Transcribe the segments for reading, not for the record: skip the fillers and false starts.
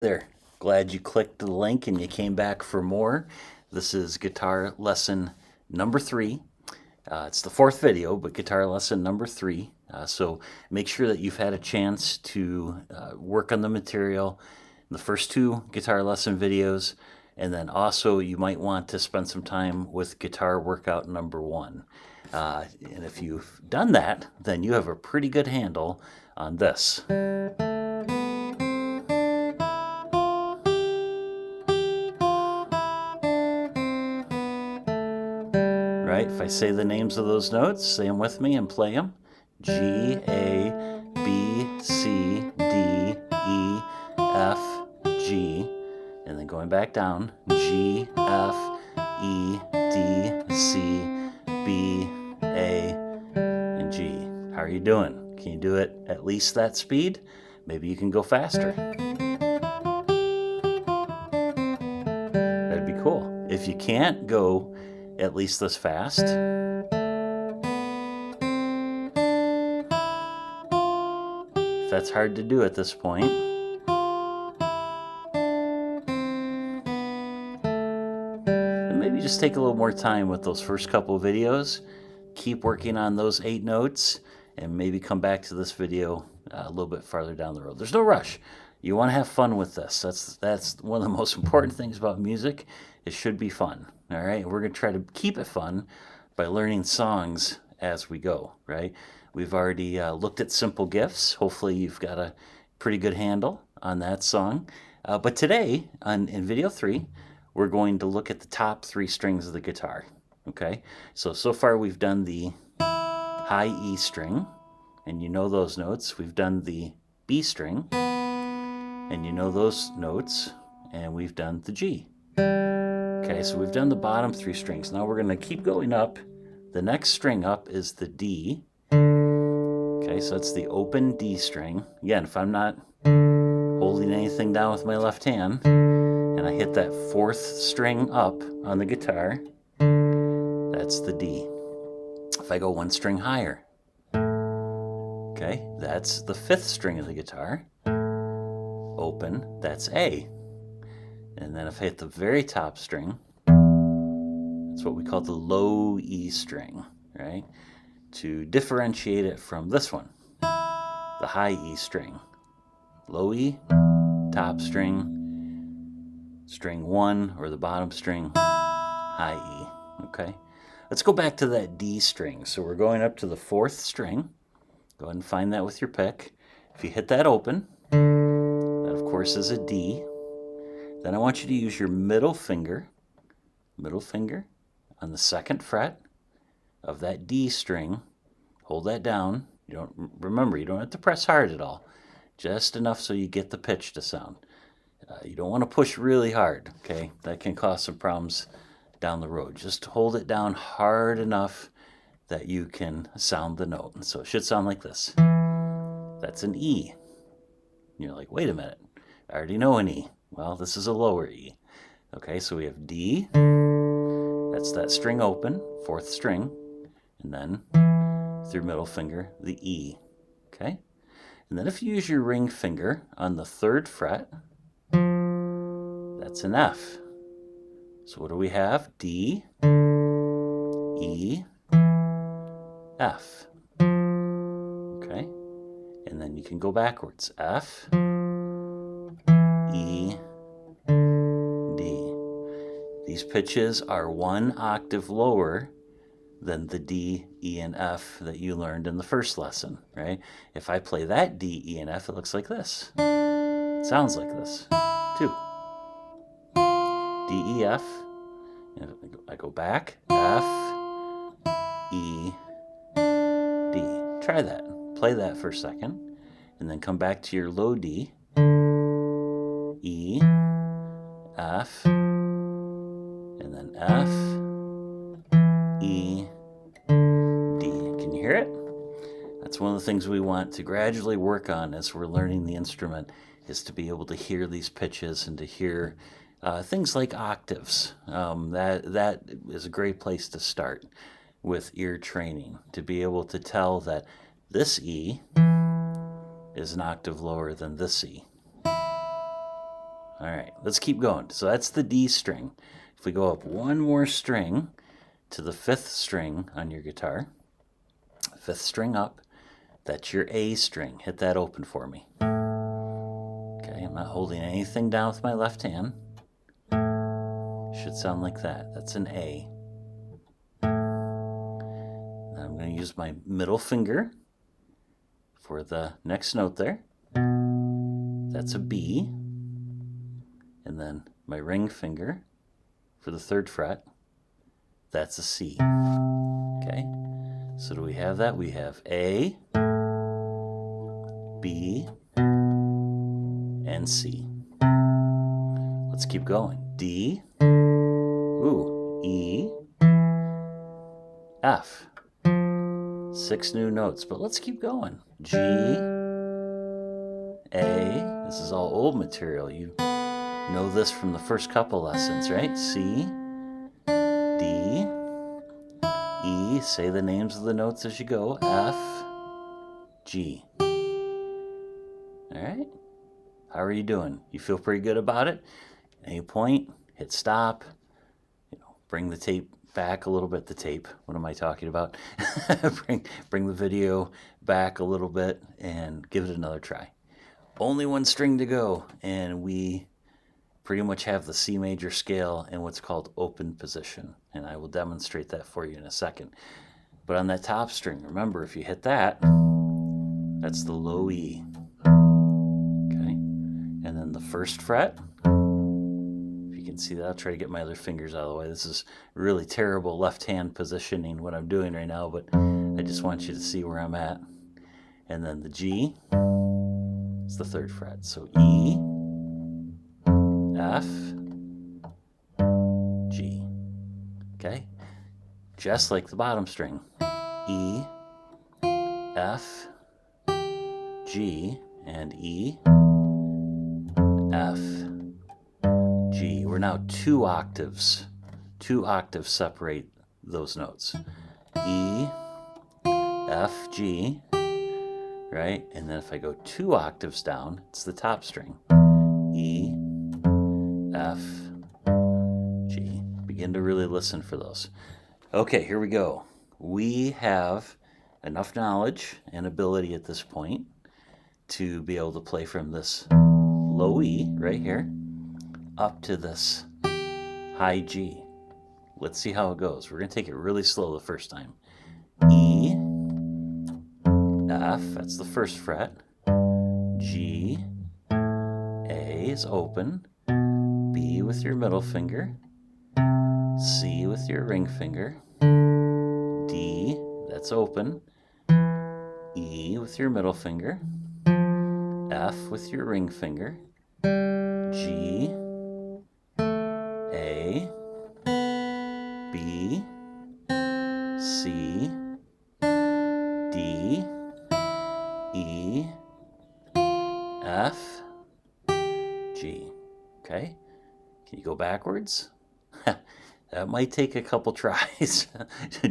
There. Glad you clicked the link and you came back for more. This is guitar lesson number 3. It's the 4th video, but guitar lesson number 3. So make sure that you've had a chance to work on the material in the first 2 guitar lesson videos. And then also you might want to spend some time with guitar workout number 1. And if you've done that, then you have a pretty good handle on this. Right? If I say the names of those notes, say them with me and play them. G, A, B, C, D, E, F, G. And then going back down, G, F, E, D, C, B, A, and G. How are you doing? Can you do it at least that speed? Maybe you can go faster. That'd be cool. If you can't go at least this fast, if that's hard to do at this point, then maybe just take a little more time with those first couple of videos. Keep working on those 8 notes and maybe come back to this video a little bit farther down the road. There's no rush. You want to have fun with this. That's one of the most important things about music. It should be fun. All right, we're going to try to keep it fun by learning songs as we go, right? We've already looked at Simple Gifts. Hopefully you've got a pretty good handle on that song. But today, in video 3, we're going to look at the top 3 strings of the guitar, okay? So far we've done the high E string, and you know those notes. We've done the B string, and you know those notes, and we've done the G. Okay, so we've done the bottom 3 strings. Now we're going to keep going up. The next string up is the D. Okay, so it's the open D string. Again, if I'm not holding anything down with my left hand, and I hit that 4th string up on the guitar, that's the D. If I go 1 string higher, okay, that's the 5th string of the guitar. Open, that's A. And then if I hit the very top string, that's what we call the low E string, right? To differentiate it from this one, the high E string. Low E, top string, string 1, or the bottom string, high E, okay? Let's go back to that D string. So we're going up to the 4th string. Go ahead and find that with your pick. If you hit that open, that of course is a D. Then I want you to use your middle finger on the 2nd fret of that D string. Hold that down. You don't have to press hard at all. Just enough so you get the pitch to sound. You don't want to push really hard, okay? That can cause some problems down the road. Just hold it down hard enough that you can sound the note. So it should sound like this. That's an E. And you're like, wait a minute, I already know an E. Well, this is a lower E. Okay, so we have D. That's that string open, 4th string. And then with your middle finger, the E. Okay? And then if you use your ring finger on the 3rd fret, that's an F. So what do we have? D, E, F. Okay? And then you can go backwards. F, E, D. These pitches are 1 octave lower than the D, E, and F that you learned in the first lesson, right? If I play that D, E, and F, it looks like this. It sounds like this, too. D, E, F. And I go back. F, E, D. Try that. Play that for a second. And then come back to your low D. E, F, and then F, E, D. Can you hear it? That's one of the things we want to gradually work on as we're learning the instrument, is to be able to hear these pitches and to hear things like octaves. That is a great place to start with ear training, to be able to tell that this E is an octave lower than this E. All right, let's keep going. So that's the D string. If we go up one more string to the 5th string on your guitar, 5th string up, that's your A string. Hit that open for me. Okay, I'm not holding anything down with my left hand. Should sound like that. That's an A. Now I'm going to use my middle finger for the next note there. That's a B. And then my ring finger for the 3rd fret. That's a C. Okay, so do we have that? We have A, B, and C. Let's keep going. D, ooh, E, F. 6 new notes, but let's keep going. G, A, this is all old material. You know this from the first couple lessons, right? C, D, E, say the names of the notes as you go. F, G. All right. How are you doing? You feel pretty good about it? At any point, hit stop. Bring the tape back a little bit. The tape. What am I talking about? bring the video back a little bit and give it another try. Only one string to go, and we pretty much have the C major scale in what's called open position, and I will demonstrate that for you in a second. But on that top string, remember, if you hit that, that's the low E. Okay, and then the 1st fret, if you can see that, I'll try to get my other fingers out of the way. This is really terrible left hand positioning, what I'm doing right now, but I just want you to see where I'm at. And then the G, it's the 3rd fret, so E, F, G. Okay? Just like the bottom string. E, F, G, and E, F, G. We're now 2 octaves. 2 octaves separate those notes. E, F, G, right? And then if I go 2 octaves down, it's the top string. E, F, G. Begin to really listen for those. Okay, here we go. We have enough knowledge and ability at this point to be able to play from this low E right here up to this high G. Let's see how it goes. We're going to take it really slow the first time. E, F, that's the 1st fret. G, A is open. B with your middle finger. C with your ring finger. D, that's open. E with your middle finger. F with your ring finger. G, A, B, C, D, E, F, G. Okay? Can you go backwards? That might take a couple tries.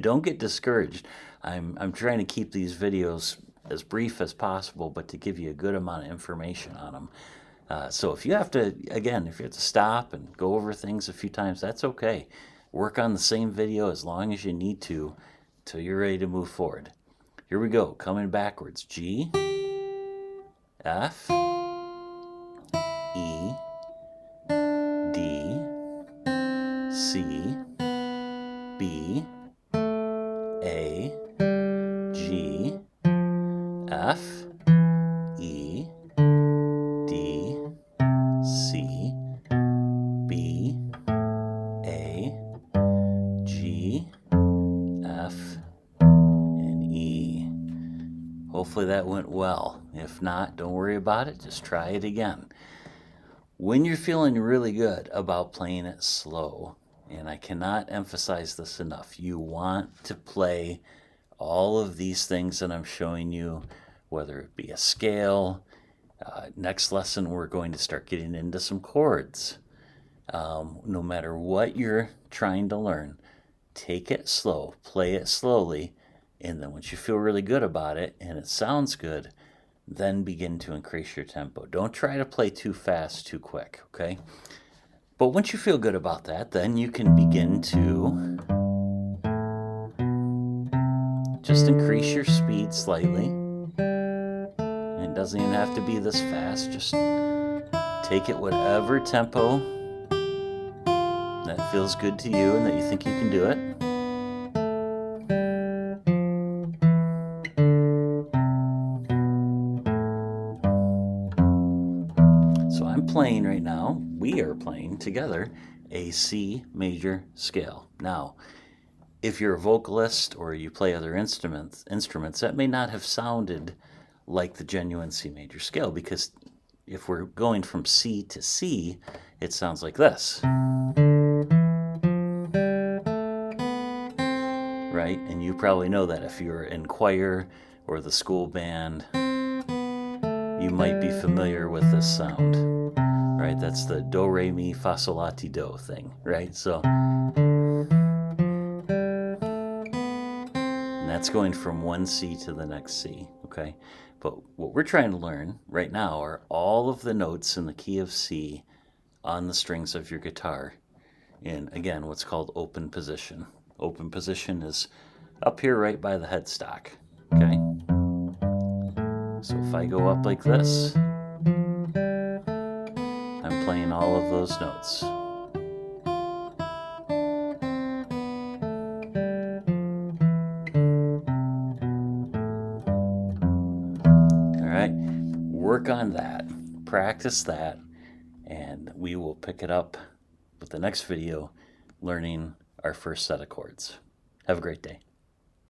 Don't get discouraged. I'm trying to keep these videos as brief as possible, but to give you a good amount of information on them. So if you have to, again, if you have to stop and go over things a few times, that's okay. Work on the same video as long as you need to till you're ready to move forward. Here we go, coming backwards. G, F, E, D, C, B, A, G, F, E, D, C, B, A, G, F, and E. Hopefully that went well. If not, don't worry about it. Just try it again. When you're feeling really good about playing it slow, and I cannot emphasize this enough, you want to play all of these things that I'm showing you, whether it be a scale. Next lesson, we're going to start getting into some chords. No matter what you're trying to learn, take it slow, play it slowly, and then once you feel really good about it and it sounds good, then begin to increase your tempo. Don't try to play too fast, too quick, okay? But once you feel good about that, then you can begin to just increase your speed slightly. And it doesn't even have to be this fast. Just take it whatever tempo that feels good to you and that you think you can do it. So I'm playing right now, we are playing together a C major scale. Now, if you're a vocalist or you play other instruments, that may not have sounded like the genuine C major scale, because if we're going from C to C, it sounds like this. Right? And you probably know that if you're in choir or the school band, you might be familiar with this sound. Right? That's the do, re, mi, fa, sol, la, ti, do thing. Right? So, and that's going from one C to the next C. Okay? But what we're trying to learn right now are all of the notes in the key of C on the strings of your guitar in, again, what's called open position. Open position is up here right by the headstock, okay? So if I go up like this, I'm playing all of those notes. All right, work on that, practice that, and we will pick it up with the next video, learning our first set of chords. Have a great day.